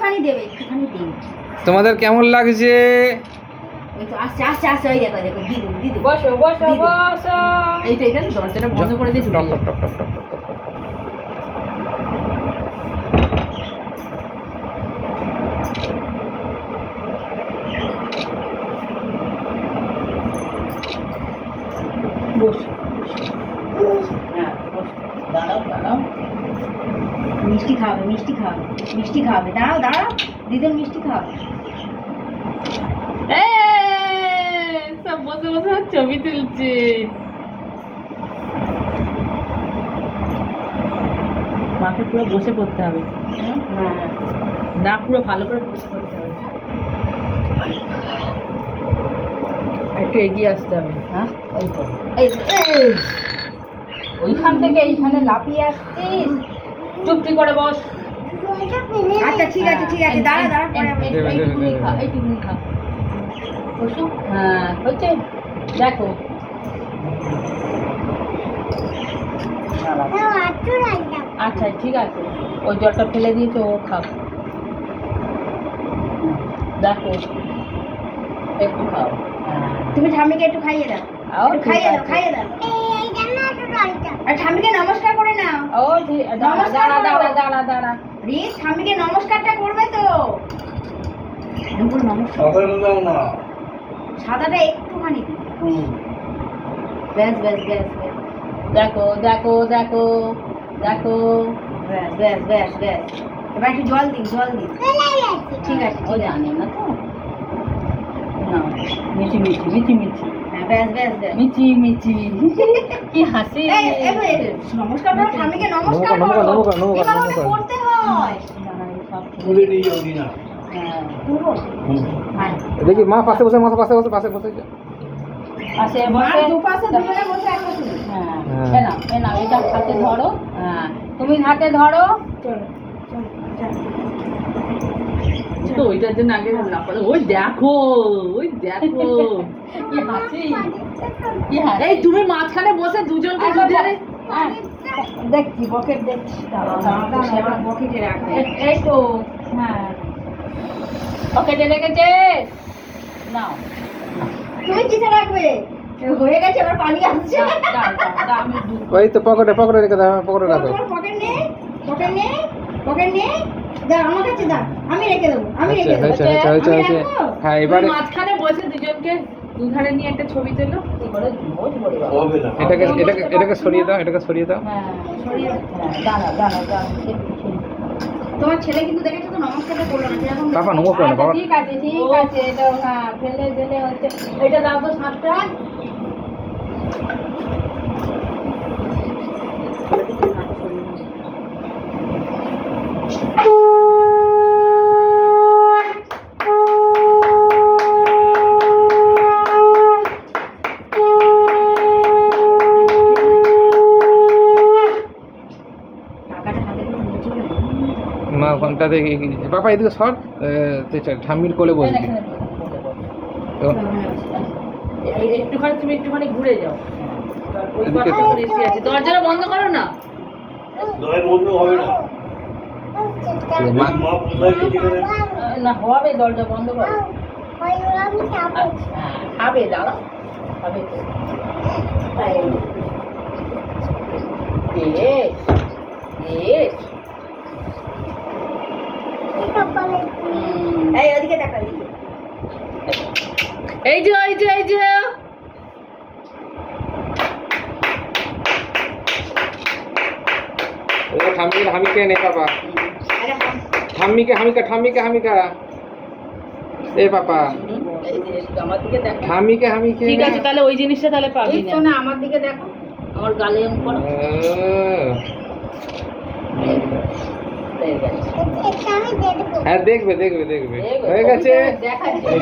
একটুখানি দেবে, একটুখানি দেবে। তোমাদের কেমন লাগছে? ওই তো আস্তে আস্তে আস্তে, ওই দেখো দেখো, দিদু দিদু। বসো বসো বসো। এই তো এটা দরজাটা বন্ধ করে দিয়ে top top top top top top. বসো। হ্যাঁ বসো। দাঁড়াও দাঁড়াও। মিষ্টি খাওয়াবে, মিষ্টি খাওয়াবে, মিষ্টি খাওয়াবে। দাঁড়াও দাঁড়াও, দিদুর মিষ্টি খাওয়াবে। সব বসে বসে ছবি তুলছে। মাকে পুরো বসে পড়তে হবে, হ্যাঁ, না পুরো ভালো করে বসে পড়তে হবে। একটু এগিয়ে আসতে হবে। হ্যাঁ, এই তো এই এই, ওইখান থেকে এইখানে লাফিয়ে আসছিস। চুপটি করে বস। আচ্ছা ঠিক আছে ঠিক আছে, দাঁড়া দাঁড়া, পরে আবার। এইটুকুনি খা, এইটুকুনি খা। বসো। হ্যাঁ হচ্ছে, দেখো। আচ্ছা ঠিক আছে, ওই জলটা ফেলে দিয়েছে, ও খাও। দেখো একটু খাও। তুমি ঠাম্মিকে একটু খাইয়ে দাও, ও একটু খাইয়ে দাও, খাইয়ে দাও। আর ঠাম্মিকে নমস্কার করে নাও। ও দাঁড়া দাঁড়া দাঁড়া দাঁড়া দাঁড়া। রিস, ঠাম্মিকে নমস্কারটা করবে তো। নমস্কার, সাদাটা একটুখানি দিই। ব্যাস ব্যাস ব্যাস ব্যাস, দেখো দেখো দেখো দেখো। ব্যাস ব্যাস ব্যাস ব্যাস। এবার একটু জল দিন, জল দিন। ঠিক আছে ও ঠিক আছে। জানে না তো। না মিচি মিচি মিচি মিচি হ্যাঁ, ব্যাস ব্যাস ব্যাস। মিচি মিচি। কি হাসি। এই, এই, নমস্কার করো, ঠাম্মিকে নমস্কার করো। নমস্কার, নমস্কার, এভাবে নমস্কার। করতে হয়। হ্যাঁ করবো? হ্যাঁ। দেখি মা পাশে বসে, মা পাশে বসে, পাশে বসে। পাশে মার বসে। দুপাশে দুজনে বসে একসাথে। হ্যাঁ হ্যাঁ। এ নাও এ নাও, এটা হাতে ধরো। হ্যাঁ তুমি হাতে ধরো। চলো চলো চলো। তো ওইটার জন্য আগে লাফালো। ওই দেখো, ওই দেখো। কি হাসি, কি হাসি। এই তুমি মাঝখানে বসে দুজনকে দুজনে। হ্যাঁ দেখছি বকেট দেখছি, দাঁড়াও দাঁড়াও দাঁড়াও, এবার বকেটে রাখবে। এই তো। হ্যাঁ পকেটে রেখেছে। নাও তুমি কিসে রাখবে? হয়ে গেছে, এবার পানি আসছে। দাও দাও দাও, আমি ওই তো পকেটে, পকেটে রেখে দাও, পকেটে রাখো। তোমার পকেট নেই, পকেট নেই, পকেট নেই। দাও আমার কাছে দাও, আমি রেখে দেবো, আমি রেখে দেবো। হয়েছে, হয়েছে, হয়েছে, আমি হয়েছে। রাখবো? হ্যাঁ এবারে মাঝখানে বসে দুজনকে দুধারে নিয়ে একটা ছবি তোলো। কি করে রোজ বলি বাবা। এটাকে এটাকে এটাকে সরিয়ে দাও, এটাকে সরিয়ে দাও। হ্যাঁ সরিয়ে দাঁড়া দাঁড়া দাঁড়া। তোমার ছেলে কিন্তু দেখেছো তো, নমস্কারটা করলো না সেরকম। বাবা নমস্কার, আচ্ছা বাবা। ঠিক আছে ঠিক আছে, এটা হ্যাঁ ফেলে দিলে হচ্ছে। এটা দাও তো সাতটা। টাকাটা হাতে করে নিচে গেল। মা ঘন্টা দেখি বাবা এদিকে সর, ঠাম্মির কোলে বসবি। তো একটুখানি তুমি একটুখানি ঘুরে যাও। ওই এদিকে পাশে তো। করে এসে আছে। দরজাটা বন্ধ করো না। মা না হবে, দরজা বন্ধ করো। আচ্ছা, খাবে দাঁড়া, খাবে তো। বেশ, বেশ। এই ওদিকে দেখা, ওদিকে। এই যে এই যে এই যে। ঠাম্মিকে হামিকে নে বাবা, আরে হাম। ঠাম্মিকে হামিকা, ঠাম্মিকে হামিকা। এ বাবা এই যে আমার দিকে দেখো। ঠাম্মিকে হামিকে। ঠিক আছে, তাহলে ওই জিনিসটা তাহলে পাবি না। না আমার দিকে দেখো, আমার গালে এম করো। হয়ে গেছে। হ্যাঁ দেখবে দেখবে দেখবে, দেখবে, হয়ে গেছে। দেখাচ্ছি।